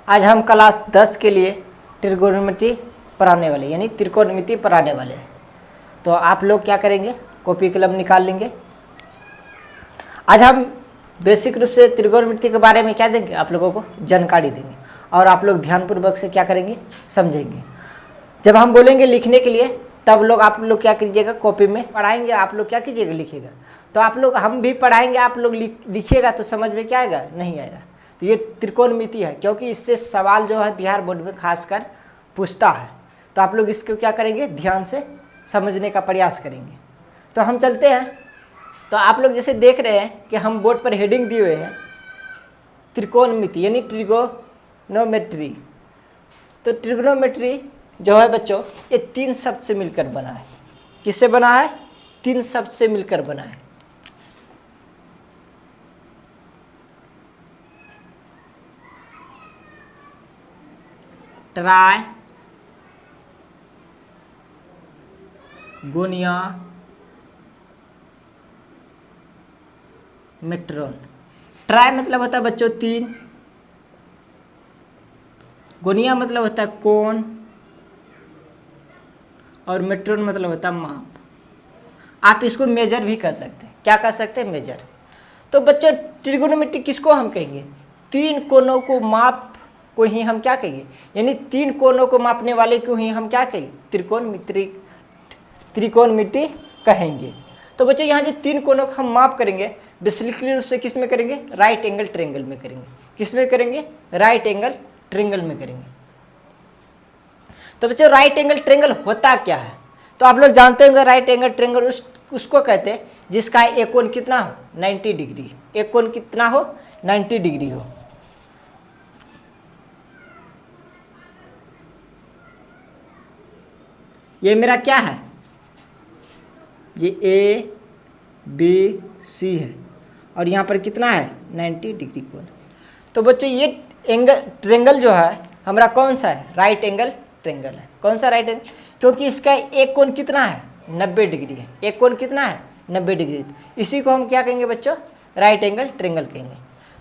आज हम क्लास 10 के लिए ट्रिगोनोमेट्री पढ़ाने वाले यानी त्रिकोणमिति पढ़ाने वाले हैं। तो आप लोग क्या करेंगे, कॉपी कलम निकाल लेंगे। आज हम बेसिक रूप से त्रिकोणमिति के बारे में क्या देंगे, आप लोगों को जानकारी देंगे और आप लोग ध्यानपूर्वक से क्या करेंगे, समझेंगे। जब हम बोलेंगे लिखने के लिए तब आप लोग क्या कीजिएगा, कॉपी में पढ़ाएंगे, आप लोग क्या कीजिएगा, लिखिएगा। तो आप लोग, हम भी पढ़ाएंगे, आप लोग लिखिएगा तो समझ में क्या आएगा, नहीं आएगा। तो ये त्रिकोणमिति है, क्योंकि इससे सवाल जो है बिहार बोर्ड में खासकर पूछता है। तो आप लोग इसको क्या करेंगे, ध्यान से समझने का प्रयास करेंगे। तो हम चलते हैं। तो आप लोग जैसे देख रहे हैं कि हम बोर्ड पर हेडिंग दिए हुए हैं त्रिकोणमिति यानी ट्रिगोनोमेट्री। तो ट्रिगोनोमेट्री जो है बच्चों, ये 3 शब्द से मिलकर बना है। किससे बना है, 3 शब्द से मिलकर बना है। ट्राई गोनिया मेट्रोन। ट्राई मतलब होता है बच्चों 3, गोनिया मतलब होता है कोण, और मेट्रोन मतलब होता है माप। आप इसको मेजर भी कर सकते हैं। क्या कर सकते हैं, मेजर। तो बच्चों ट्रिगोनोमेट्री किसको हम कहेंगे, 3 कोणों को माप को ही हम क्या कहेंगे, यानी 3 कोणों को मापने वाले को ही हम क्या कहेंगे, त्रिकोणमिति कहेंगे। तो बच्चों यहाँ जो 3 कोणों को हम माप करेंगे बेसिकली रूप से किस में करेंगे, राइट एंगल ट्रायंगल में करेंगे। किस में करेंगे, राइट एंगल ट्रायंगल में करेंगे। तो बच्चों राइट एंगल ट्रायंगल होता क्या है, तो आप लोग जानते होंगे राइट एंगल ट्रायंगल उसको कहते हैं जिसका एक कोण कितना हो, 90 डिग्री। एक कोण कितना हो, 90 डिग्री हो। ये मेरा क्या है, ये ए बी सी है और यहाँ पर कितना है, 90 डिग्री कोण। तो बच्चों ये एंगल ट्रायंगल जो है हमारा कौन सा है, राइट एंगल ट्रायंगल है। कौन सा, राइट एंगल, क्योंकि इसका एक कोण कितना है, 90 डिग्री है। एक कोण कितना है, 90 डिग्री। इसी को हम क्या कहेंगे बच्चों, राइट एंगल ट्रायंगल कहेंगे।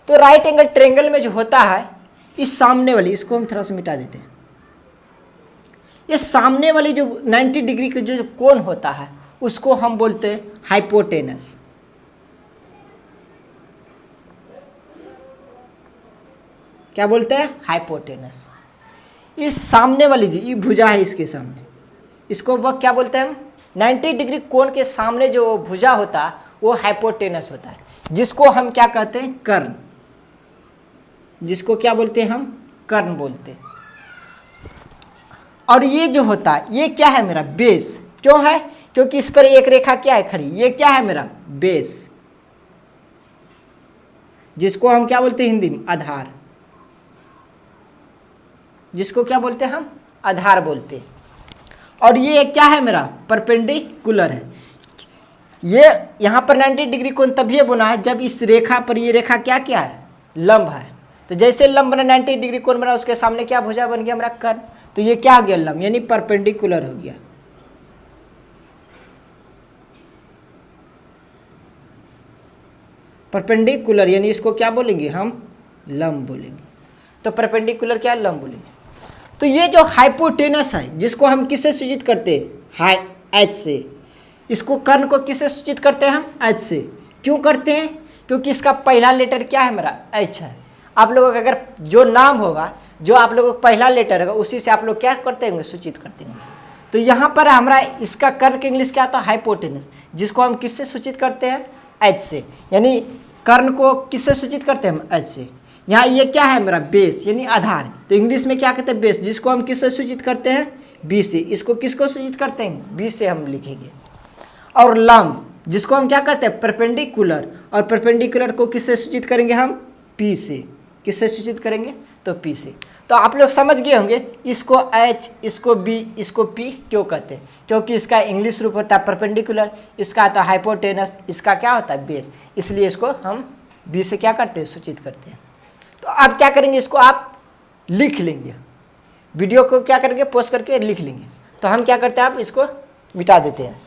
तो राइट एंगल ट्रायंगल में जो होता है, इस सामने वाली, इसको हम थोड़ा सा मिटा देते हैं। ये सामने वाली जो 90 डिग्री का जो कोण होता है उसको हम बोलते हैं हाइपोटेनस। क्या बोलते हैं, हाइपोटेनस। इस सामने वाली जो ये भुजा है, इसके सामने, इसको वह क्या बोलते हैं हम, 90 डिग्री कोण के सामने जो भुजा होता है वो हाइपोटेनस होता है, जिसको हम क्या कहते हैं, कर्ण। जिसको क्या बोलते हैं हम, कर्ण बोलते हैं। और ये जो होता है ये क्या है, मेरा बेस। क्यों है, क्योंकि इस पर एक रेखा क्या है, खड़ी। ये क्या है, मेरा बेस, जिसको हम क्या बोलते हैं हिंदी में, आधार। जिसको क्या बोलते हैं हम, आधार बोलते हैं। और ये क्या है, मेरा परपेंडिकुलर है। ये यहाँ पर 90 डिग्री कोण तभी बना है जब इस रेखा पर, ये रेखा क्या क्या है, लंब है। तो जैसे लंब बना 90 डिग्री कोण बना, उसके सामने क्या भुजा बन गया, मेरा कर्ण। तो ये क्या हो गया, लंब, यानी परपेंडिकुलर हो गया। परपेंडिकुलर यानी इसको क्या बोलेंगे हम, लंब बोलेंगे। तो परपेंडिकुलर क्या, लंब बोलेंगे। तो ये जो हाइपोटेनस है, जिसको हम किससे सूचित करते हैं, हाई, एच से। इसको कर्ण को किससे सूचित करते हैं हम, एच से। क्यों करते हैं, क्योंकि इसका पहला लेटर क्या है, मेरा एच है। आप लोगों का अगर जो नाम होगा, जो आप लोगों का पहला लेटर होगा, उसी से आप लोग क्या करते होंगे, सूचित करते होंगे। तो यहाँ पर हमारा इसका कर्ण के इंग्लिश क्या आता है, हाइपोटेनस, जिसको हम किससे सूचित करते हैं, एच से। यानी कर्ण को किससे सूचित करते हैं हम, एच से। यहाँ ये क्या है, मेरा बेस यानी आधार। तो इंग्लिश में क्या कहते हैं, बेस, जिसको हम किससे सूचित करते हैं, बी से। इसको किसको सूचित करते हैं, बी से हम लिखेंगे। और लंब, जिसको हम क्या करते हैं, परपेंडिकुलर। और परपेंडिकुलर को किससे सूचित करेंगे हम, पी से। किससे सूचित करेंगे, तो पी से। तो आप लोग समझ गए होंगे इसको एच, इसको बी, इसको पी क्यों कहते हैं, क्योंकि इसका इंग्लिश रूप होता है परपेंडिकुलर, इसका आता है हाइपोटेनस, इसका क्या होता है, बेस। इसलिए इसको हम बी से क्या करते हैं, सूचित करते हैं। तो अब क्या करेंगे, इसको आप लिख लेंगे, वीडियो को क्या करेंगे, पोस्ट करके लिख लेंगे। तो हम क्या करते हैं, आप इसको मिटा देते हैं।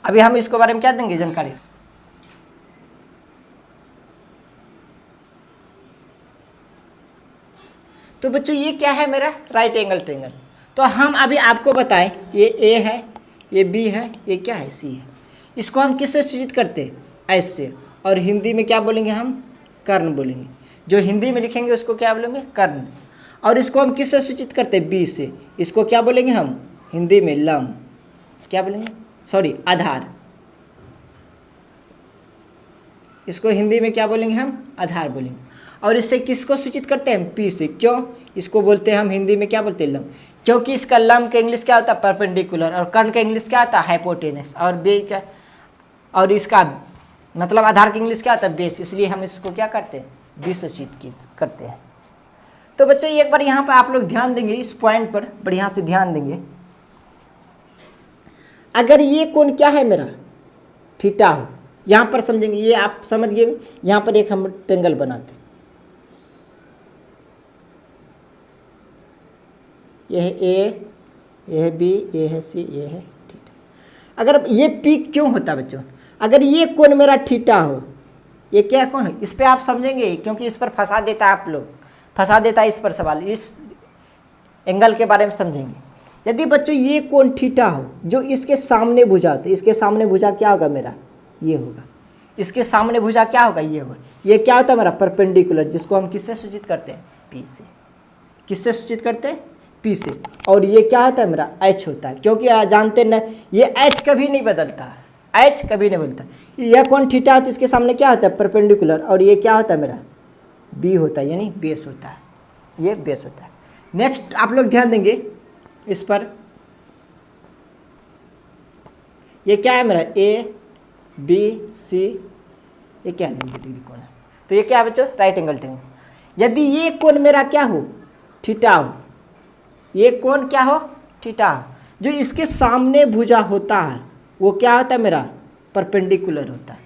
अभी हम इसके बारे में क्या देंगे, जानकारी। तो बच्चों ये क्या है मेरा राइट एंगल ट्रायंगल। तो हम अभी आपको बताएं ये ए है, ये बी है, ये क्या है सी है। इसको हम किससे सूचित करते हैं एच से, और हिंदी में क्या बोलेंगे हम कर्ण बोलेंगे। जो हिंदी में लिखेंगे उसको क्या बोलेंगे कर्ण। और इसको हम किससे सूचित करते हैं बी से, इसको क्या बोलेंगे हम हिंदी में लंब, क्या बोलेंगे सॉरी आधार। इसको हिंदी में क्या बोलेंगे हम आधार बोलेंगे। और इससे किसको सूचित करते हैं हम पी से, क्यों इसको बोलते हैं हम हिंदी में क्या बोलते हैं लंब, क्योंकि इसका लंब का इंग्लिश क्या होता है परपेंडिकुलर, और कर्ण का इंग्लिश क्या होता है हाइपोटेनस, और बे का और इसका मतलब आधार का इंग्लिश क्या होता है बेस, इसलिए हम इसको क्या करते हैं बी से सूचित करते हैं। तो बच्चों एक बार यहाँ पर आप लोग ध्यान देंगे, इस पॉइंट पर बढ़िया से ध्यान देंगे। अगर ये कोण क्या है मेरा थीटा हो, यहाँ पर समझेंगे, ये आप समझ गए, यहाँ पर एक हम ट्रायंगल बनाते हैं, ये है ए, ये है बी, ये है सी, ये है थीटा। अगर ये पी क्यों होता है बच्चों, अगर ये कोण मेरा थीटा हो, ये क्या कोण है, इस पे आप समझेंगे क्योंकि इस पर फंसा देता है, आप लोग फंसा देता है इस पर सवाल, इस एंगल के बारे में समझेंगे। यदि बच्चों ये कोण थीटा हो जो इसके सामने भुजा होती है, इसके सामने भुजा क्या होगा मेरा ये होगा, इसके सामने भुजा क्या होगा ये होगा, ये क्या होता है मेरा परपेंडिकुलर, जिसको हम किससे सूचित करते हैं पी से। किससे सूचित करते हैं पी से। और ये क्या होता है मेरा एच होता है, क्योंकि जानते न ये एच कभी नहीं बदलता, एच कभी नहीं बदलता। यह कोण थीटा होता है, इसके सामने क्या होता है परपेंडिकुलर, और ये क्या होता है मेरा बी होता है, यानी बेस होता है, ये बेस होता है। नेक्स्ट आप लोग ध्यान देंगे इस पर, ये क्या है मेरा ए बी सी, ये क्या 90 डिग्री कोण है, तो ये क्या है बच्चों राइट एंगल ट्रायंगल। यदि ये कोण मेरा क्या हो थीटा हो, ये कोण क्या हो थीटा हो, जो इसके सामने भुजा होता है वो क्या होता है मेरा परपेंडिकुलर होता है।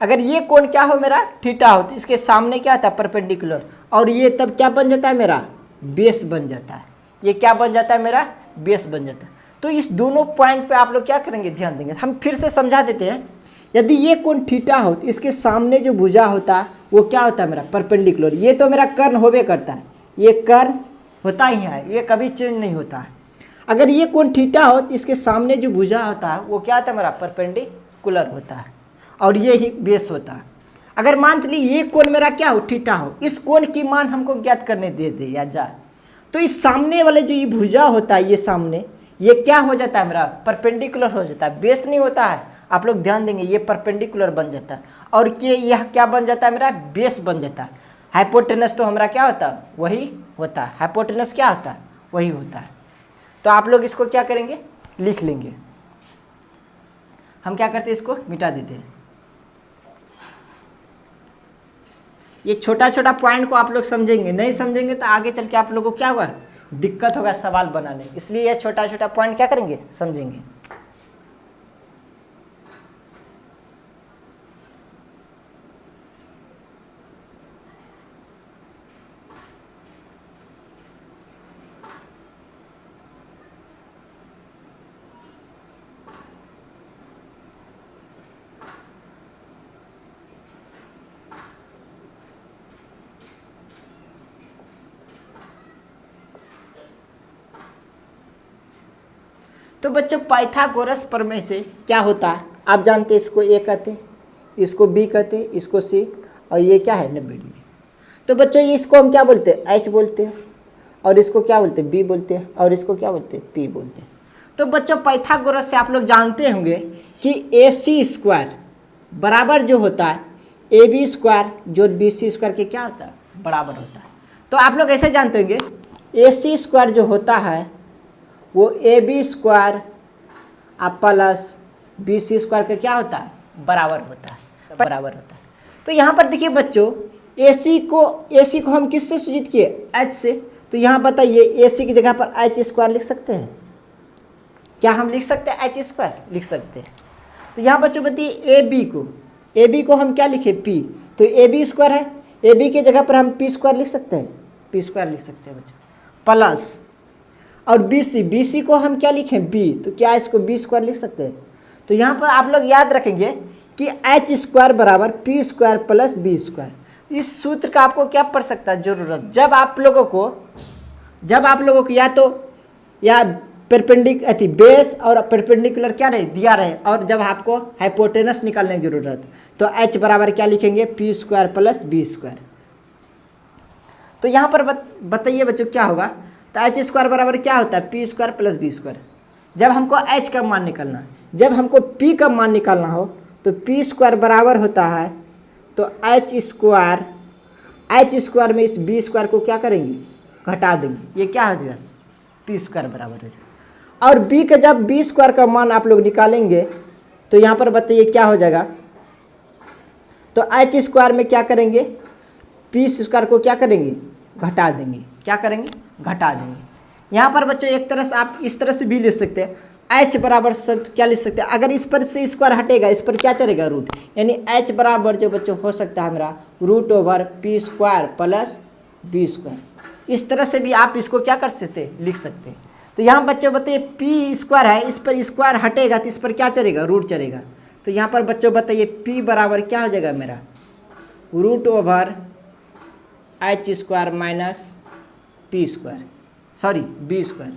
अगर ये कोण क्या हो मेरा थीटा हो तो इसके सामने क्या होता है परपेंडिकुलर, और ये तब क्या बन जाता है मेरा बेस बन जाता है, ये क्या बन जाता है मेरा बेस बन जाता है। तो इस दोनों पॉइंट पे आप लोग क्या करेंगे ध्यान देंगे। हम फिर से समझा देते हैं, यदि ये कोण थीटा हो तो इसके सामने जो भुजा होता है वो क्या होता है मेरा परपेंडिकुलर। ये तो मेरा कर्ण होवे करता है, ये कर्ण होता ही है, ये कभी चेंज नहीं होता है। अगर ये कोण थीटा हो तो इसके सामने जो भुजा होता है वो क्या होता है मेरा परपेंडिकुलर होता है, और ये ही बेस होता है। अगर मान लीजिए ये कोण मेरा क्या हो थीटा हो, इस कोण की मान हमको ज्ञात करने दे या जाए, तो इस सामने वाले जो ये भुजा होता है ये सामने, ये क्या हो जाता है मेरा परपेंडिकुलर हो जाता है, बेस नहीं होता है। आप लोग ध्यान देंगे ये परपेंडिकुलर बन जाता है, और कि यह क्या बन जाता है मेरा बेस बन जाता है। हाइपोटेनस तो हमारा क्या होता है वही होता है, हाइपोटेनस क्या होता है वही होता है। तो आप लोग इसको क्या करेंगे लिख लेंगे, हम क्या करते हैं इसको मिटा देते हैं। ये छोटा छोटा पॉइंट को आप लोग समझेंगे, नहीं समझेंगे तो आगे चल के आप लोगों को क्या होगा दिक्कत होगा सवाल बनाने, इसलिए ये छोटा छोटा पॉइंट क्या करेंगे समझेंगे। तो बच्चों पाइथागोरस प्रमेय से क्या होता है आप जानते हैं, इसको ए कहते हैं, इसको बी कहते हैं, इसको सी, और ये क्या है 90 डिग्री। तो बच्चों इसको हम क्या बोलते हैं एच बोलते हैं, और इसको क्या बोलते हैं बी बोलते हैं, और इसको क्या बोलते हैं पी बोलते हैं। तो बच्चों पाइथागोरस से आप लोग जानते होंगे कि ए सी स्क्वायर बराबर जो होता है ए बी स्क्वायर जो बी सी स्क्वायर के क्या होता है बराबर होता है। तो आप लोग ऐसे जानते होंगे ए सी स्क्वायर जो होता है वो a b square plus b c square का क्या होता है बराबर होता है, बराबर होता है। तो यहाँ पर देखिए बच्चों ए सी को हम किससे सूचित किए एच से, तो यहाँ बताइए ए सी की जगह पर एच स्क्वायर लिख सकते हैं, क्या हम लिख सकते हैं एच स्क्वायर लिख सकते हैं। तो यहाँ बच्चों बताइए ए बी को हम क्या लिखे पी, तो ए बी स्क्वायर है, ए बी की जगह पर हम पी स्क्वायर लिख सकते हैं, पी स्क्वायर लिख सकते हैं बच्चों प्लस, और बी सी को हम क्या लिखें बी, तो क्या इसको बी स्क्वायर लिख सकते हैं। तो यहाँ पर आप लोग याद रखेंगे कि एच स्क्वायर बराबर p square plus b square. इस सूत्र का आपको क्या पड़ सकता है जरूरत, जब आप लोगों को जब आप लोगों को या बेस और परपेंडिकुलर क्या रहे दिया रहे, और जब आपको हाइपोटेनस निकालने की जरूरत तो h बराबर क्या लिखेंगे, p square plus b square. तो यहाँ पर बताइए बच्चों क्या होगा, तो एच स्क्वायर बराबर क्या होता है, p square plus b square. जब हमको h का मान निकालना, जब हमको p का मान निकालना हो तो पी स्क्वायर बराबर होता है, तो एच स्क्वायर में इस बी स्क्वायर को क्या करेंगे, घटा देंगे, ये क्या हो जाएगा, पी स्क्वायर बराबर हो जाएगा। और b का जब बी स्क्वायर का मान आप लोग निकालेंगे तो यहाँ पर बताइए क्या हो जाएगा, तो एच स्क्वायर में क्या करेंगे, पी स्क्वायर को क्या करेंगे, घटा देंगे, क्या करेंगे, घटा देंगे। यहाँ पर बच्चों एक तरह से आप इस तरह से भी लिख सकते हैं, h बराबर सब क्या लिख सकते हैं, अगर इस पर से स्क्वायर हटेगा इस पर क्या चलेगा, रूट, यानी h बराबर जो बच्चों हो सकता है हमारा root over p square plus b square. इस तरह से भी आप इसको क्या कर सकते हैं, लिख सकते हैं। तो यहाँ बच्चों बताइए पी स्क्वायर है, इस पर स्क्वायर हटेगा तो इस पर क्या चलेगा, रूट चलेगा। तो यहाँ पर बच्चों बताइए p बराबर क्या हो जाएगा मेरा, root over h square minus p square, sorry b square,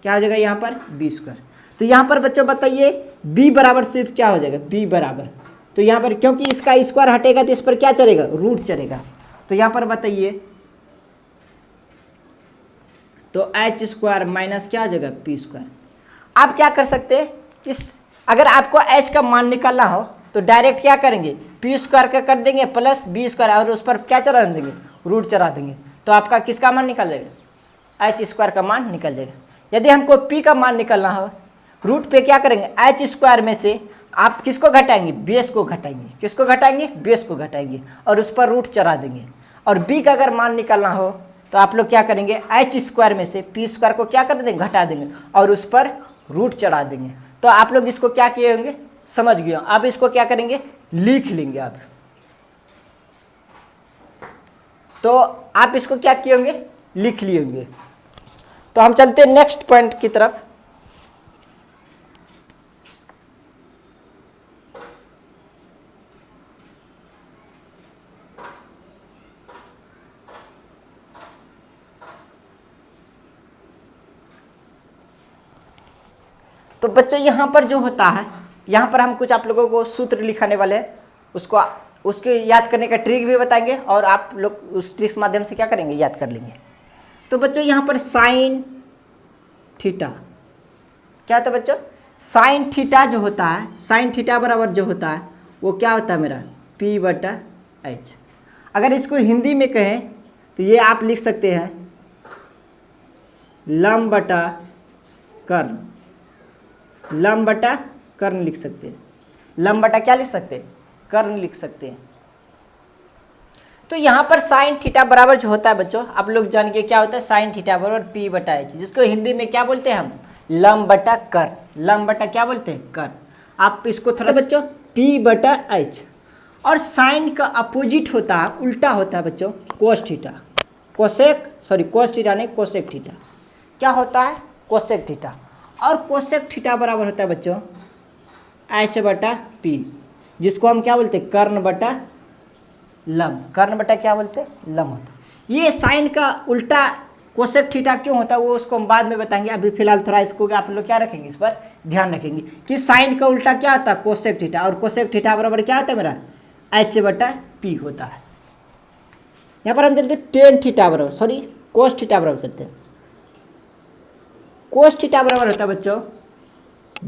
क्या हो जाएगा यहाँ पर, बी स्क्वायर। तो यहाँ पर बच्चों बताइए b बराबर सिर्फ क्या हो जाएगा, b बराबर, तो यहाँ पर क्योंकि इसका स्क्वायर हटेगा तो इस पर क्या चलेगा, रूट चलेगा। तो यहाँ पर बताइए तो एच स्क्वायर माइनस क्या हो जाएगा, पी स्क्वायर। आप क्या कर सकते हैं, अगर आपको h का मान निकालना हो तो डायरेक्ट क्या करेंगे, पी स्क्वायर का कर देंगे प्लस बी स्क्वायर और उस पर क्या चढ़ा देंगे, रूट चढ़ा देंगे, तो आपका किसका मान निकल जाएगा, एच स्क्वायर का मान निकल जाएगा। यदि हमको p का मान निकालना हो, रूट पे क्या करेंगे, एच स्क्वायर में से आप किसको घटाएंगे, बेस को घटाएंगे, किसको घटाएंगे, बेस को घटाएंगे और उस पर रूट चढ़ा देंगे। और b का अगर मान निकालना हो तो आप लोग क्या करेंगे, एच स्क्वायर में से पी स्क्वायर को क्या कर देंगे, घटा देंगे और उस पर रूट चढ़ा देंगे। तो आप लोग इसको क्या किए होंगे, समझ गए। अब इसको क्या करेंगे, लिख लेंगे आप। तो आप इसको क्या किए होंगे, लिख लिए होंगे। तो हम चलते हैं नेक्स्ट पॉइंट की तरफ। तो बच्चों यहाँ पर जो होता है, यहाँ पर हम कुछ आप लोगों को सूत्र लिखाने वाले हैं, उसके याद करने का ट्रिक भी बताएंगे और आप लोग उस ट्रिक माध्यम से क्या करेंगे, याद कर लेंगे। तो बच्चों यहाँ पर साइन थीटा क्या होता है बच्चों, साइन थीटा जो होता है, साइन थीटा बराबर जो होता है वो क्या होता है मेरा, p बटा h। अगर इसको हिंदी में कहें तो ये आप लिख सकते हैं लंब बटा कर्ण, लंब बटा कर्ण लिख सकते हैं, लंब बटा क्या लिख सकते हैं, कर्ण लिख सकते हैं। तो यहाँ पर साइन थीटा बराबर जो होता है बच्चों, आप लोग जान के क्या होता है, साइन थीटा बराबर p बटा h, जिसको हिंदी में क्या बोलते हैं हम, लंब बटा कर्ण, लंब बटा क्या बोलते हैं, कर्ण। आप इसको थोड़ा बच्चों p बटा h, और साइन का अपोजिट होता है, उल्टा होता है बच्चों, कोस थीटा, कोस थीटा नहीं, कोसेक थीटा। क्या होता है, कोसेक थीटा। और कोसेक थीटा बराबर होता है बच्चों h बटा p, जिसको हम क्या बोलते हैं, कर्ण बटा लंब, कर्ण बटा क्या बोलते हैं, लंब होता है। ये साइन का उल्टा कोसेक थीटा क्यों होता है वो उसको हम बाद में बताएंगे। अभी फिलहाल थोड़ा इसको आप लोग क्या रखेंगे, इस पर ध्यान रखेंगे कि साइन का उल्टा क्या होता है, कोसेक थीटा, और कोसेक थीटा बराबर क्या होता है मेरा, h बटा p होता है। यहाँ पर हम चलते हैं टेन थीटा बराबर, सॉरी कोस थीटा बराबर चलते हैं। कोस थीटा बराबर होता है बच्चों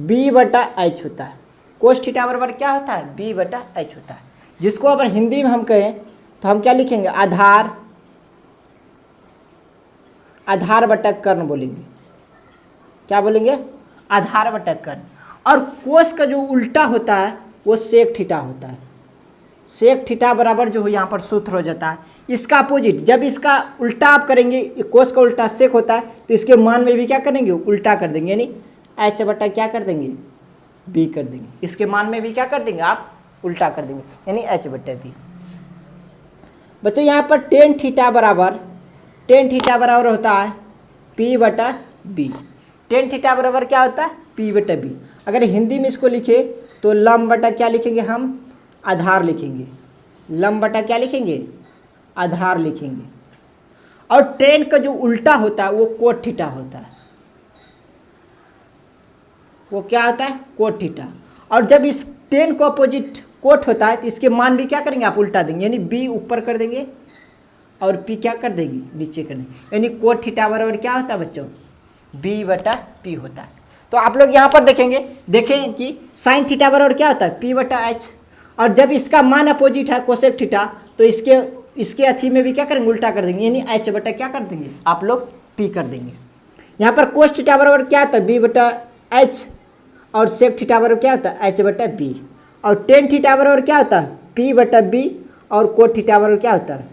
b बटा h होता है। कोस थीटा बराबर क्या होता है, b बटा h होता है, जिसको अगर हिंदी में हम कहें तो हम क्या लिखेंगे, आधार बटा कर्ण बोलेंगे। क्या बोलेंगे, आधार बटा कर्ण। और कोस का जो उल्टा होता है वो सेक थीटा होता है। सेक थीटा बराबर जो यहाँ पर सूत्र हो जाता है, इसका अपोजिट, जब इसका उल्टा आप करेंगे, कोस का उल्टा सेक होता है तो इसके मान में भी क्या करेंगे, उल्टा कर देंगे, यानी h बटा क्या कर देंगे, b कर देंगे। इसके मान में भी क्या कर देंगे, आप उल्टा कर देंगे, यानी h बटा b। बच्चों यहाँ पर टेन थीटा बराबर होता है p बटा b। टेन थीटा बराबर क्या होता है, p बटा b। अगर हिंदी में इसको लिखे तो लंब बटा क्या लिखेंगे, हम आधार लिखेंगे, लंब बटा क्या लिखेंगे, आधार लिखेंगे। और टेन का जो उल्टा होता है वो कोट थीटा होता है। वो क्या होता है? Cot theta. और जब इस टेन को अपोजिट कोट होता है तो इसके मान भी क्या करेंगे आप? उल्टा देंगे, यानी बी ऊपर कर देंगे और पी क्या कर देंगे? नीचे कर देंगे। यानी कोट थीटा बराबर क्या होता है बच्चों? बी बटा पी होता है। तो आप लोग यहाँ पर देखें कि साइन थीटा बराबर क्या होता है? पी बटा एच। और जब इसका मान अपोजिट है कोसेक थीटा तो इसके अथी में भी क्या करेंगे? उल्टा कर देंगे, यानी एच बटा क्या कर देंगे आप लोग? पी कर देंगे। यहाँ पर कोस थीटा बराबर क्या होता है? बी बटा एच। और सेक थीटा बराबर क्या होता है? एच बटा बी। और टेन थीटा बराबर क्या होता है? पी बटा बी। और कोट थीटा बराबर क्या होता है?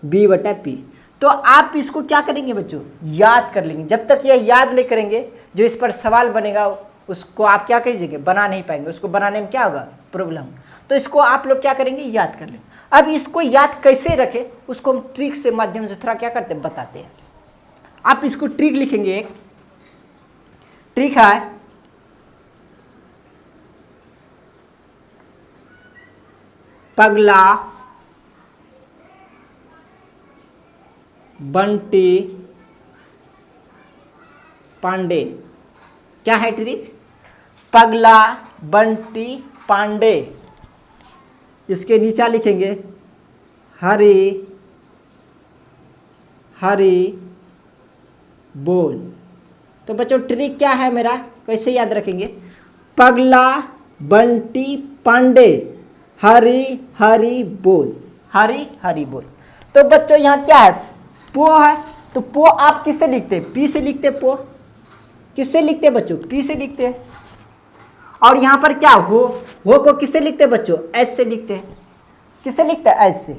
बी बटा पी। तो आप इसको क्या करेंगे बच्चों? याद कर लेंगे। जब तक यह याद नहीं करेंगे जो इस पर सवाल बनेगा उसको आप क्या कीजिएगा? बना नहीं पाएंगे। उसको बनाने में क्या होगा? प्रॉब्लम। तो इसको आप लोग क्या करेंगे? याद कर लेंगे। अब इसको याद कैसे रखें उसको हम ट्रिक से माध्यम से थोड़ा क्या करते हैं? बताते हैं। आप इसको ट्रिक लिखेंगे। एक ट्रिक है पगला बंटी पांडे। क्या है ट्रिक? पगला बंटी पांडे। इसके नीचे लिखेंगे हरी हरी बोल। तो बच्चों ट्रिक क्या है मेरा? कैसे याद रखेंगे? पगला बंटी पांडे हरी हरी बोल। हरी हरी बोल। तो बच्चों यहाँ क्या है? पो है। तो पो आप किससे लिखते हैं? पी से लिखते हैं। पो किससे लिखते हैं बच्चों? पी से लिखते हैं। और यहाँ पर क्या हो को किससे लिखते हैं बच्चों? एच से लिखते हैं। किससे लिखते हैं? एच से।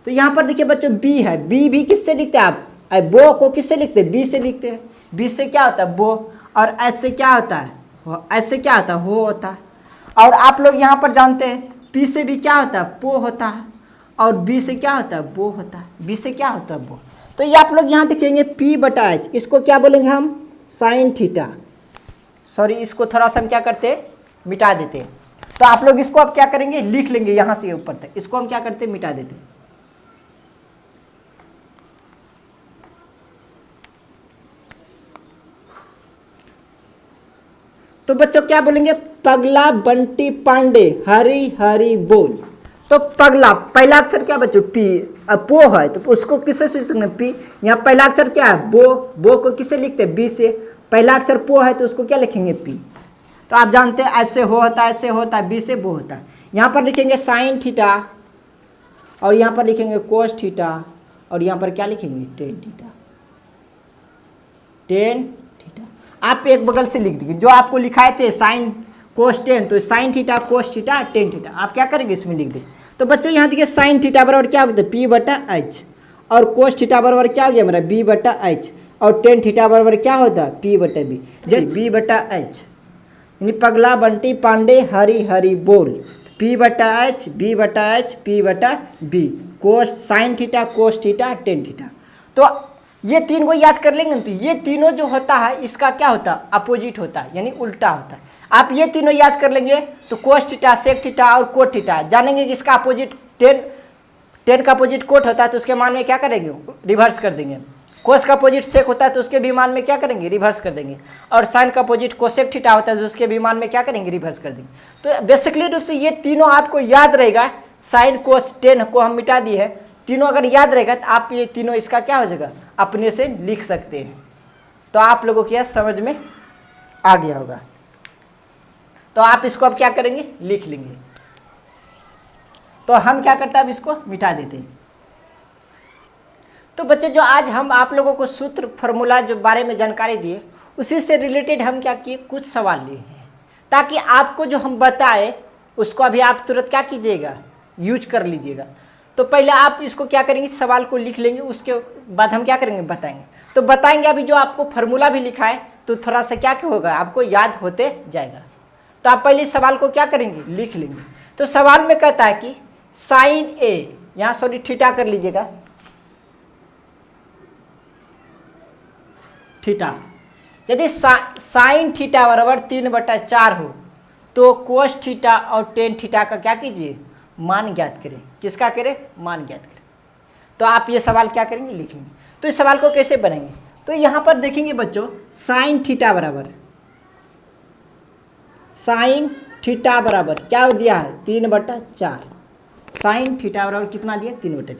तो यहाँ पर देखिए बच्चों बी है। बी भी किससे लिखते हैं आप? बो को किससे लिखते हैं? बी से लिखते हैं। बी से क्या होता है? बो। और एच से क्या होता है? एच से क्या होता है? हो होता है। और आप लोग यहाँ पर जानते हैं पी से भी क्या होता है? पो होता है। और बी से क्या होता है? बो होता है। बी से क्या होता है? बो। तो ये आप लोग यहाँ देखेंगे पी बटा एच। इसको क्या बोलेंगे हम? Sine theta. सॉरी, इसको थोड़ा सा हम क्या करते हैं? मिटा देते हैं। तो आप लोग इसको अब क्या करेंगे? लिख लेंगे यहाँ से ऊपर तक। इसको हम क्या करते हैं? मिटा देते हैं। तो बच्चों क्या बोलेंगे? पगला बंटी पांडे हरी हरी बोल। तो पगला पहला अक्षर क्या बच्चों? पी। अब पो है तो उसको किससे सूचित करना? पी। यहाँ पहला अक्षर क्या है? बो। बो को किससे लिखते हैं? बी से। पहला अक्षर पो है तो उसको क्या लिखेंगे? पी। तो आप जानते हैं ऐसे हो होता है, ऐसे होता है, बी से बो होता है। यहाँ पर लिखेंगे साइन थीटा और यहाँ पर लिखेंगे कोस थीटा और यहाँ पर क्या लिखेंगे? Tan theta. टेन थीटा आप एक बगल से लिख दीजिए। जो आपको लिखाए थे साइन कोस टेन, तो sign theta cos theta tan theta आप क्या करेंगे? इसमें लिख दें। तो बच्चों यहाँ देखिए साइन थीटा बराबर क्या होता है? पी बटा एच। और कोस थीटा बराबर क्या हो गया मेरा? बी बटा एच। और टेन थीटा बराबर क्या होता है? पी बटा बी। जैसे बी बटा एच, यानी पगला बंटी पांडे हरी हरी बोल। पी बटा एच, बी बटा एच, पी बटा b. Cos sine theta cos theta tan theta. तो ये तीन को याद कर लेंगे तो ये तीनों जो होता है इसका क्या होता है? अपोजिट होता है, यानी उल्टा होता है। आप ये तीनों याद कर लेंगे तो कोस थीटा सेक थीटा और कोट थीटा जानेंगे कि इसका अपोजिट टेन का अपोजिट कोट होता है तो उसके मान में क्या करेंगे? रिवर्स कर देंगे। कोस का अपोजिट सेक होता है तो उसके भी मान में क्या करेंगे? रिवर्स कर देंगे। और साइन का अपोजिट कोसेक थीटा होता है तो उसके भी मान में क्या करेंगे? रिवर्स कर देंगे। तो बेसिकली रूप से ये तीनों आपको याद रहेगा। साइन कोस टेन को हम मिटा दिए है। तीनों अगर याद रहेगा तो आप ये तीनों इसका क्या हो जाएगा? अपने से लिख सकते हैं। तो आप लोगों को यह समझ में आ गया होगा। तो आप इसको अब क्या करेंगे? लिख लेंगे। तो हम क्या करते हैं? अब इसको मिटा देते हैं। तो बच्चों जो आज हम आप लोगों को सूत्र फॉर्मूला जो बारे में जानकारी दिए उसी से रिलेटेड हम क्या किए? कुछ सवाल लिए हैं ताकि आपको जो हम बताए उसको अभी आप तुरंत क्या कीजिएगा? यूज कर लीजिएगा। तो पहले आप इसको क्या करेंगे? सवाल को लिख लेंगे, उसके बाद हम क्या करेंगे? बताएंगे। तो बताएंगे अभी जो आपको फार्मूला भी लिखा है तो थोड़ा सा क्या होगा? आपको याद होते जाएगा। तो आप पहले सवाल को क्या करेंगे? लिख लेंगे। तो सवाल में कहता है कि साइन ए, यहाँ सॉरी थीटा कर लीजिएगा, थीटा। यदि साइन थीटा बराबर 3/4 हो तो कोस थीटा और टेन थीटा का क्या कीजिए? मान ज्ञात करें। किसका करें? मान ज्ञात करें। तो आप ये सवाल क्या करेंगे? लिखेंगे। तो इस सवाल को कैसे बनाएंगे, तो यहाँ पर देखेंगे बच्चों साइन थीटा बराबर, साइन थीटा बराबर क्या दिया है 3/4, साइन थीटा बराबर कितना दिया 3/4।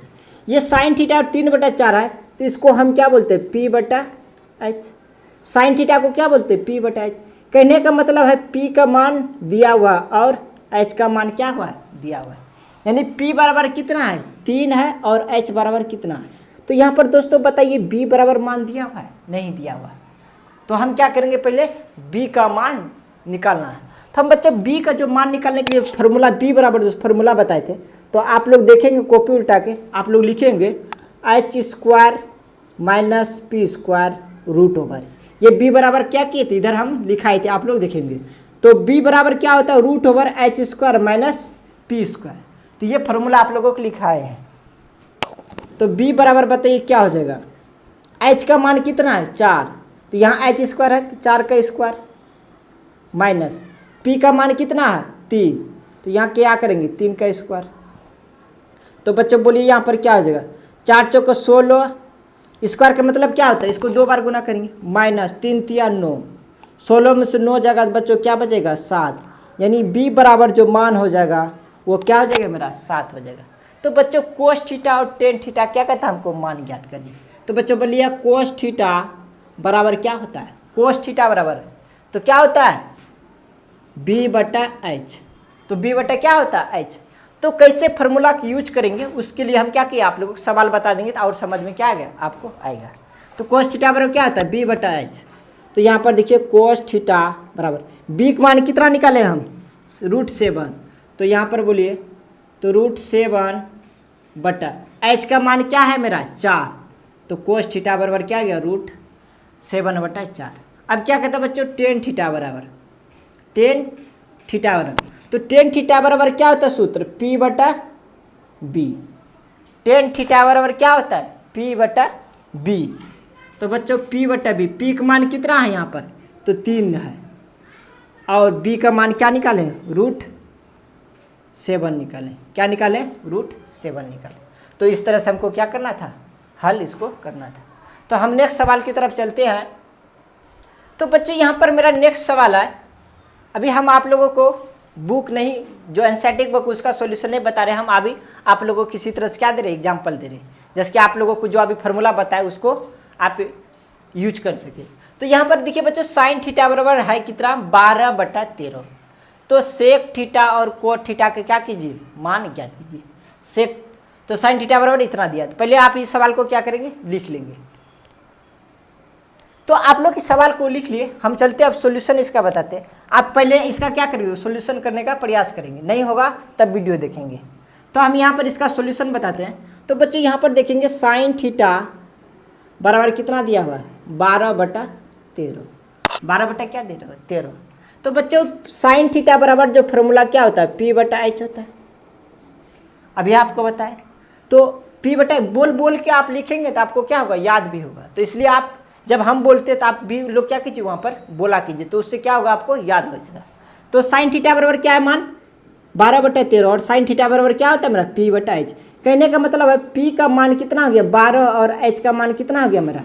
ये साइन थीटा और 3/4 है, तो इसको हम क्या बोलते हैं P/H। साइन थीटा को क्या बोलते हैं P/H। कहने का मतलब है P का मान दिया हुआ और H का मान क्या हुआ है दिया हुआ है, यानी P बराबर कितना है 3 है और H बराबर कितना है। तो यहाँ पर दोस्तों बताइए B बराबर मान दिया हुआ है नहीं दिया हुआ है, तो हम क्या करेंगे पहले B का मान निकालना है। तो हम बच्चे B का जो मान निकालने के लिए फार्मूला B बराबर जो फार्मूला बताए थे, तो आप लोग देखेंगे कॉपी उल्टा के आप लोग लिखेंगे H² - P² ये B बराबर क्या किए थे इधर हम लिखाए थे, आप लोग देखेंगे। तो B बराबर क्या होता है √H² - P²। तो ये फार्मूला आप लोगों को लिखाए हैं। तो B बराबर बताइए क्या हो जाएगा, H का मान कितना है 4, तो यहाँ H² है तो 4 का स्क्वायर माइनस P का मान कितना है 3, तो यहाँ क्या करेंगे 3 का स्क्वायर। तो बच्चों बोलिए यहाँ पर क्या हो जाएगा 4 चौका 16, स्क्वायर का मतलब क्या होता है इसको 2 बार गुना करेंगे, माइनस 3 तिया 9, 16 में से 9 जाएगा बच्चों क्या बचेगा 7, यानी B बराबर जो मान हो जाएगा वो क्या हो जाएगा मेरा 7 हो जाएगा। तो बच्चों कोस थीटा और टेन थीटा क्या कहता है हमको मान ज्ञात करनी। तो बच्चों बोलिए कोस थीटा बराबर क्या होता है, कोस थीटा बराबर तो क्या होता है B/H। तो B/ क्या होता है H। तो कैसे फार्मूला यूज करेंगे उसके लिए हम क्या किए आप लोगों को सवाल बता देंगे तो और समझ में क्या आ गया आपको आएगा। तो कोस थीटा बराबर क्या होता है B/H। तो यहाँ पर देखिए कोस थीटा बराबर B का मान कितना निकाले हम √7, तो यहाँ पर बोलिए तो √7/H का मान क्या है मेरा 4, तो कोस थीटा बराबर क्या गया √7/4। अब क्या कहता है बच्चों टेन थीटा बराबर, टेन थीटा बराबर, तो टेन थीटा बराबर क्या होता है सूत्र P/B। टेन थीटा बराबर क्या होता है P/B। तो बच्चों P/B, P का मान कितना है यहाँ पर तो 3 है और B का मान क्या निकाले √7 निकालें, क्या निकालें √7 निकालें। तो इस तरह से हमको क्या करना था हल इसको करना था। तो हम नेक्स्ट सवाल की तरफ चलते हैं। तो बच्चों यहाँ पर मेरा नेक्स्ट सवाल है, अभी हम आप लोगों को बुक नहीं जो एनसीईआरटी बुक उसका सॉल्यूशन नहीं बता रहे, हम अभी आप लोगों को किसी तरह से क्या दे रहे एग्जाम्पल दे रहे, जैसे कि आप लोगों को जो अभी फार्मूला बताए उसको आप यूज कर सके। तो यहाँ पर देखिए बच्चों साइन थीटा बराबर है कितना 12/13। तो सेक थीटा और कोट थीटा के क्या कीजिए मान ज्ञात कीजिए। सेक तो साइन थीटा बराबर इतना दिया, तो पहले आप इस सवाल को क्या करेंगे लिख लेंगे। तो आप लोग इस सवाल को लिख लिए, हम चलते अब सॉल्यूशन इसका बताते हैं। आप पहले इसका क्या करेंगे सॉल्यूशन करने का प्रयास करेंगे, नहीं होगा तब वीडियो देखेंगे। तो हम यहाँ पर इसका सॉल्यूशन बताते हैं। तो बच्चों यहाँ पर देखेंगे साइन थीटा बराबर कितना दिया हुआ है 12/13, 12 क्या दे रहा है 13। तो बच्चों साइन थीटा बराबर जो फॉर्मूला क्या होता है P/H होता है, अभी आपको बताएं। तो P/H बोल बोल के आप लिखेंगे तो आपको क्या होगा याद भी होगा। तो इसलिए आप जब हम बोलते हैं तो आप भी लोग क्या कीजिए वहाँ पर बोला कीजिए, तो उससे क्या होगा आपको याद हो जाएगा। तो साइन थीटा बराबर क्या है मान 12/13 और साइन थीटा बराबर क्या होता है मेरा P/H। कहने का मतलब है P का मान कितना हो गया 12 और H का मान कितना हो गया मेरा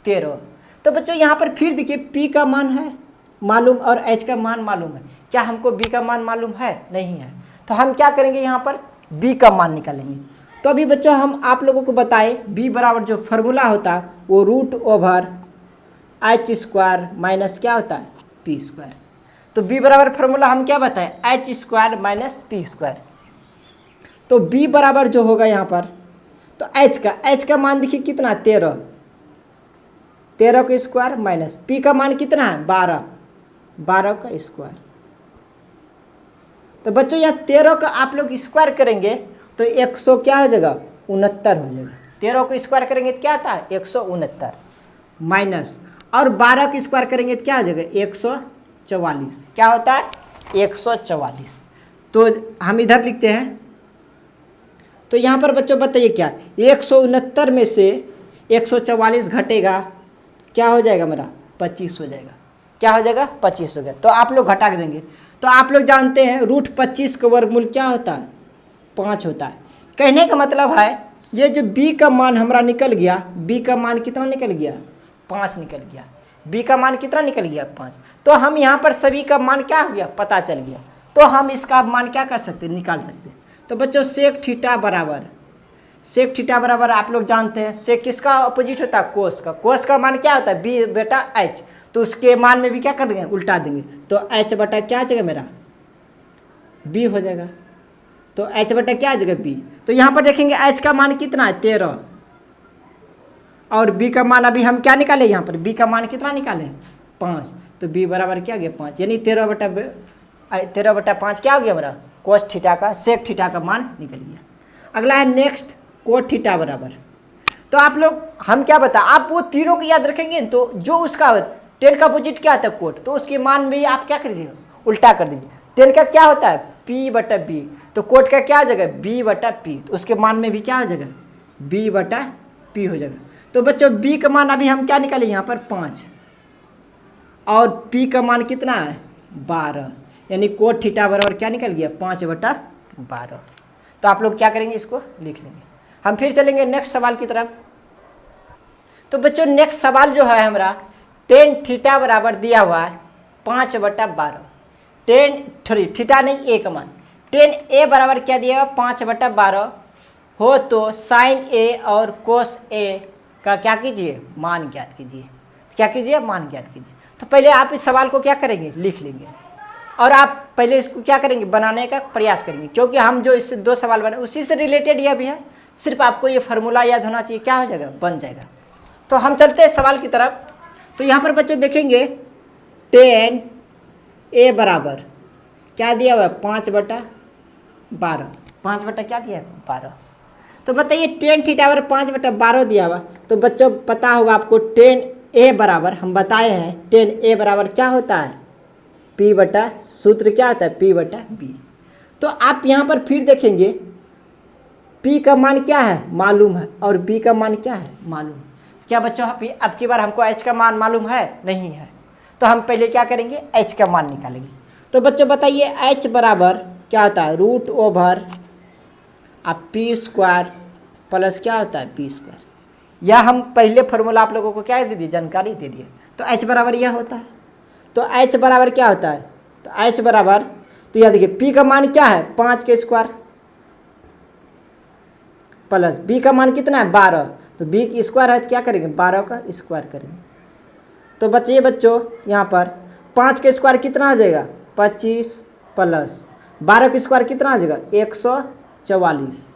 13। तो बच्चों यहाँ पर फिर देखिए P का मान है मालूम और H का मान मालूम है, क्या हमको B का मान मालूम है नहीं है। तो हम क्या करेंगे यहाँ पर B का मान निकालेंगे। तो अभी बच्चों हम आप लोगों को बताए B बराबर जो फार्मूला होता है वो √H² माइनस क्या होता है P²। तो B बराबर फार्मूला हम क्या बताएं H² माइनस P²। तो B बराबर जो होगा यहाँ पर तो H का मान देखिए कितना 13, 13 का स्क्वायर माइनस P का मान कितना है 12, 12 का स्क्वायर। तो बच्चों यहाँ 13 का आप लोग स्क्वायर करेंगे तो 100 क्या हो जाएगा 69 हो जाएगा। 13 को स्क्वायर करेंगे तो क्या आता है 169 माइनस और 12 का स्क्वायर करेंगे तो क्या हो जाएगा 144, क्या होता है 144। तो हम इधर लिखते हैं। तो यहाँ पर बच्चों बताइए क्या 169 में से 144 घटेगा क्या हो जाएगा मेरा 25 हो जाएगा, क्या हो जाएगा 25 हो गया। तो आप लोग घटा के देंगे। तो आप लोग जानते हैं √25 का वर्गमूल क्या होता है 5 होता है। कहने का मतलब है ये जो b का मान हमारा निकल गया, b का मान कितना निकल गया, 5 निकल गया। b का मान कितना निकल गया, 5। तो हम यहाँ पर सभी का मान क्या हो गया, पता चल गया। तो हम इसका मान क्या कर सकते हैं, निकाल सकते हैं। तो बच्चों सेक थीटा बराबर आप लोग जानते हैं सेक किसका अपोजिट होता है, कोस का। कोस का मान क्या होता है, b बटा h। तो उसके मान में भी क्या कर देंगे, उल्टा देंगे। तो h बटा क्या आ जाएगा मेरा, b हो जाएगा। तो h बटा क्या आ जाएगा, b। तो यहाँ पर देखेंगे h का मान कितना है, 13, और b का मान अभी हम क्या निकाले, यहाँ पर b का मान कितना निकाले, 5। तो b बराबर क्या हो गया, 5। यानी 13/5 क्या हो गया हमारा, कोस थीटा का, सेक थीटा का मान निकल गया। अगला है नेक्स्ट कोट थीटा बराबर। तो आप लोग हम क्या बता, आप वो तीनों को याद रखेंगे तो जो उसका 10 का अपोजिट क्या होता है, कोट, तो उसके मान में आप क्या कर दीजिए, उल्टा कर दीजिए। 10 का क्या होता है, p बटा b। तो कोट का क्या हो जाएगा, b बटा p। तो उसके मान में भी क्या हो जाएगा, b बटा p हो जाएगा। तो बच्चों b का मान अभी हम क्या निकाले यहाँ पर, 5, और p का मान कितना है, 12। यानी कोट थीटा बराबर क्या निकल गया, 5/12। तो आप लोग क्या करेंगे, इसको लिख लेंगे। हम फिर चलेंगे नेक्स्ट सवाल की तरफ। तो बच्चों नेक्स्ट सवाल जो है हमारा, टेन थीटा बराबर दिया हुआ है 5/12। थीटा नहीं, ए का मान। टेन ए बराबर क्या दिया हुआ, 5/12 हो तो साइन ए और कोस ए का क्या कीजिए, मान ज्ञात कीजिए। क्या कीजिए, मान ज्ञात कीजिए। तो पहले आप इस सवाल को क्या करेंगे, लिख लेंगे, और आप पहले इसको क्या करेंगे, बनाने का प्रयास करेंगे, क्योंकि हम जो इससे 2 सवाल बने उसी से रिलेटेड यह भी है। सिर्फ आपको ये फार्मूला याद होना चाहिए, क्या हो जाएगा, बन जाएगा। तो हम चलते हैं सवाल की तरफ। तो यहाँ पर बच्चों देखेंगे 10 ए बराबर क्या दिया हुआ है, 5/12। 5 बटा क्या दिया है, 12। तो बताइए 10 थीटा बराबर 5/12 दिया हुआ। तो बच्चों पता होगा आपको 10 ए बराबर, हम बताए हैं 10 ए बराबर क्या होता है, p बटा, सूत्र क्या होता है, p बटा b। तो आप यहाँ पर फिर देखेंगे p का मान क्या है, मालूम है, और b का मान क्या है, मालूम। क्या बच्चों अब की बार हमको h का मान मालूम है, नहीं है। तो हम पहले क्या करेंगे, h का मान निकालेंगे। तो बच्चों बताइए h बराबर क्या होता है, √ओवर p² प्लस क्या होता है, p²। यह हम पहले फार्मूला आप लोगों को क्या दे दिए, जानकारी दे दिए। तो h बराबर यह होता है। तो h बराबर क्या होता है, तो h बराबर, तो यह देखिए p का मान क्या है, 5 के स्क्वायर प्लस b का मान कितना है, 12। तो b की स्क्वायर है तो क्या करेंगे, 12 का स्क्वायर करेंगे। तो बच्चे बच्चों यहाँ पर 5 के स्क्वायर कितना आ जाएगा, 25 प्लस 12 के स्क्वायर कितना आ जाएगा, 144।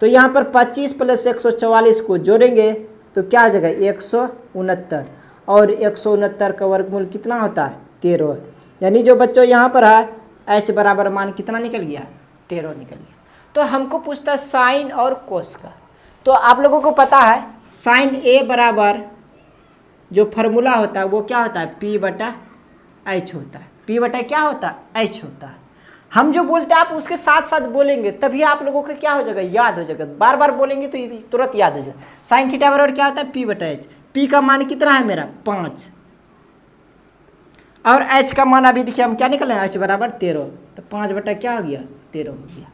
तो यहाँ पर 25 प्लस 144 को जोड़ेंगे तो क्या आ जाएगा, 169, और 169 का वर्गमूल कितना होता है, 13। यानी जो बच्चों यहाँ पर है h बराबर मान कितना निकल गया, 13 निकल गया। तो हमको पूछता है साइन और कोस का। तो आप लोगों को पता है साइन ए बराबर जो फार्मूला होता है वो क्या होता है, p बटा h होता है। p बटा क्या होता है, h होता है। हम जो बोलते हैं आप उसके साथ साथ बोलेंगे तभी आप लोगों को क्या हो जाएगा, याद हो जाएगा। बार बार बोलेंगे तो तुरंत याद हो जाएगा। साइन थीटा बराबर क्या होता है, p बटा h। p का मान कितना है मेरा, 5, और h का मान अभी देखिए हम क्या निकले, h बराबर 13। तो 5 बटा क्या हो गया, 13 हो गया।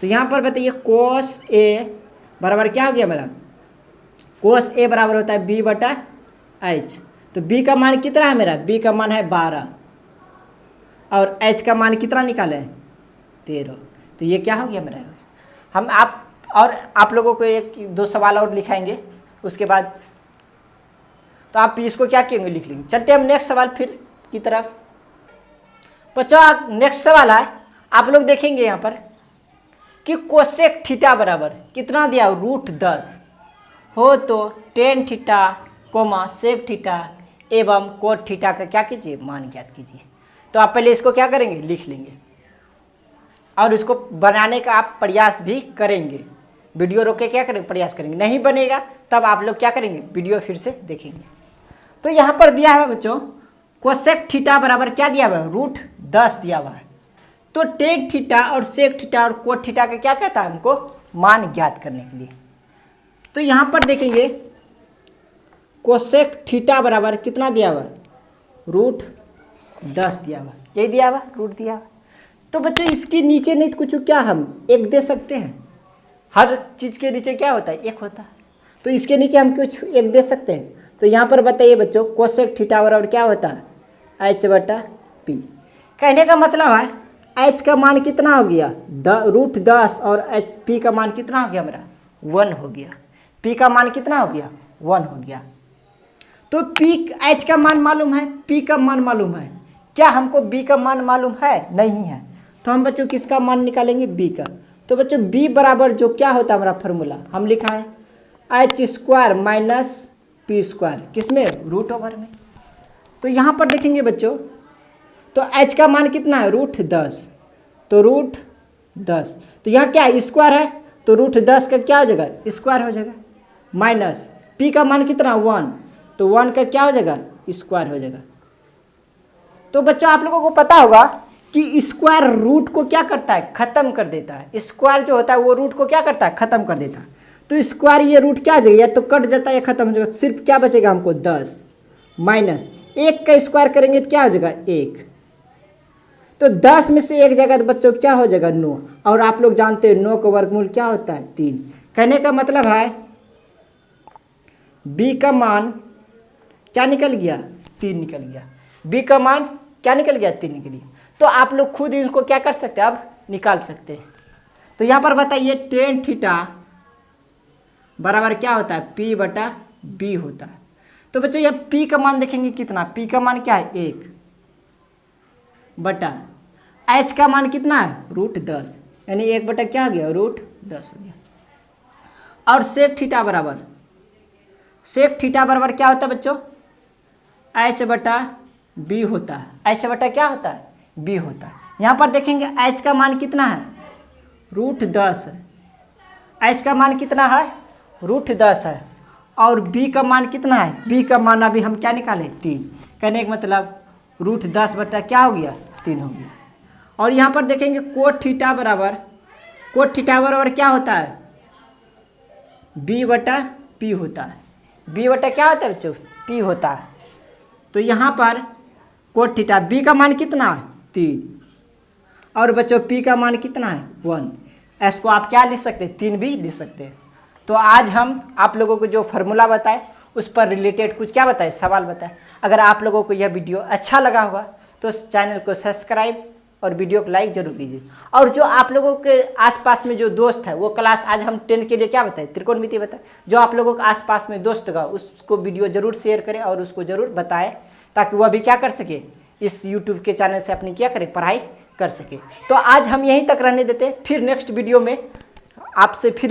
तो यहाँ पर बताइए कोस a बराबर क्या हो गया मेरा, कोस a बराबर होता है b बटा h। तो b का मान कितना है मेरा, b का मान है 12, और h का मान कितना निकाले, 13। तो ये क्या हो गया मेरा, हम आप लोगों को 1-2 सवाल और लिखाएंगे उसके बाद। तो आप इसको क्या करेंगे, लिख लेंगे। चलते हम नेक्स्ट सवाल फिर की तरफ। बच्चों नेक्स्ट सवाल है, आप लोग देखेंगे यहाँ पर कि कोसेक थीटा बराबर कितना दिया, √10 हो तो tan theta comma sec theta एवं कोट थीटा का क्या कीजिए, मान ज्ञात कीजिए। तो आप पहले इसको क्या करेंगे, लिख लेंगे, और इसको बनाने का आप प्रयास भी करेंगे। वीडियो रोक के क्या करेंगे, प्रयास करेंगे। नहीं बनेगा तब आप लोग क्या करेंगे, वीडियो फिर से देखेंगे। तो यहाँ पर दिया है बच्चों कोसेक थीटा बराबर क्या दिया हुआ है, √10 दिया हुआ है। तो टेन थीटा और सेक थीटा और कोट थीटा का क्या कहता है, हमको मान ज्ञात करने के लिए। तो यहाँ पर देखेंगे कोसेक थीटा बराबर कितना दिया हुआ है, √10 दिया हुआ, यही दिया हुआ, रूट दिया हुआ। तो बच्चों इसके नीचे नहीं तो कुछ क्या हम 1 दे सकते हैं, हर चीज़ के नीचे क्या होता है, एक होता है। तो इसके नीचे हम कुछ एक दे सकते हैं। तो यहाँ पर बताइए बच्चों, कोसेक थीटा बराबर क्या होता है, h/p। कहने का मतलब है h का मान कितना हो गया, √10 और p का मान कितना हो गया मेरा, 1 हो गया। p का मान कितना हो गया, 1 हो गया। तो h का मान मालूम है, p का मान मालूम है, क्या हमको b का मान मालूम है, नहीं है। तो हम बच्चों किसका मान निकालेंगे, b का। तो बच्चों b बराबर जो क्या होता है हमारा फॉर्मूला हम लिखा है h² - p², किसमें, √ओवर में। तो यहाँ पर देखेंगे बच्चों, तो h का मान कितना है, √10, तो √10, तो यहाँ क्या है, स्क्वायर है, तो √10 का क्या हो जाएगा, स्क्वायर हो जाएगा, माइनस p का मान कितना 1, तो 1 का क्या हो जाएगा, स्क्वायर हो जाएगा। तो बच्चों आप लोगों को पता होगा कि स्क्वायर रूट को क्या करता है, खत्म कर देता है। स्क्वायर जो होता है वो रूट को क्या करता है, खत्म कर देता है। तो स्क्वायर ये रूट क्या आ जाएगा, या तो कट जाता है या खत्म हो जाएगा, सिर्फ क्या बचेगा हमको 10, माइनस 1 का स्क्वायर करेंगे तो क्या हो जाएगा, 1। तो 10 में से 1 जगह तो बच्चों क्या हो जाएगा, 9। और आप लोग जानते हैं 9 का वर्गमूल क्या होता है, 3। कहने का मतलब है b का मान क्या निकल गया, 3 निकल गया। b का मान क्या निकल गया, 3 निकल गया। तो आप लोग खुद इसको क्या कर सकते हैं, अब निकाल सकते हैं। तो यहाँ पर बताइए tan थीटा बराबर क्या होता है, p/b होता है। तो बच्चों ये p का मान देखेंगे कितना, p का मान क्या है, 1 बटा h का मान कितना है, √10, यानी 1 बटा क्या हो गया, √10 हो गया। और सेक थीटा बराबर क्या होता है बच्चों, h/b होता है। h बटा क्या होता है, b होता है। यहाँ पर देखेंगे h का मान कितना है, √10 है। h का मान कितना है, √10 है। और b का मान कितना है, b का मान अभी हम क्या निकाले, 3। कहने का मतलब √10 बटा क्या हो गया, 3 हो गया। और यहाँ पर देखेंगे कोट थीटा बराबर क्या होता है, b/p होता है। b बटा क्या होता है बच्चों, p होता है। तो यहाँ पर कोट थीटा b का मान कितना है, 3, और बच्चों p का मान कितना है, 1। इसको आप क्या लिख सकते हैं, 3 भी लिख सकते हैं। तो आज हम आप लोगों को जो फार्मूला बताए उस पर रिलेटेड कुछ क्या बताए, सवाल बताए। अगर आप लोगों को यह वीडियो अच्छा लगा होगा तो इस चैनल को सब्सक्राइब और वीडियो को लाइक जरूर कीजिए। और जो आप लोगों के आसपास में जो दोस्त है, वो क्लास आज हम 10 के लिए क्या बताए, त्रिकोणमिति बताए। जो आप लोगों के आसपास में दोस्त होगा उसको वीडियो जरूर शेयर करें और उसको जरूर बताएं, ताकि वह भी क्या कर सके, इस यूट्यूब के चैनल से अपनी क्या करें, पढ़ाई कर सके। तो आज हम यहीं तक रहने देते हैं, फिर नेक्स्ट वीडियो में आपसे फिर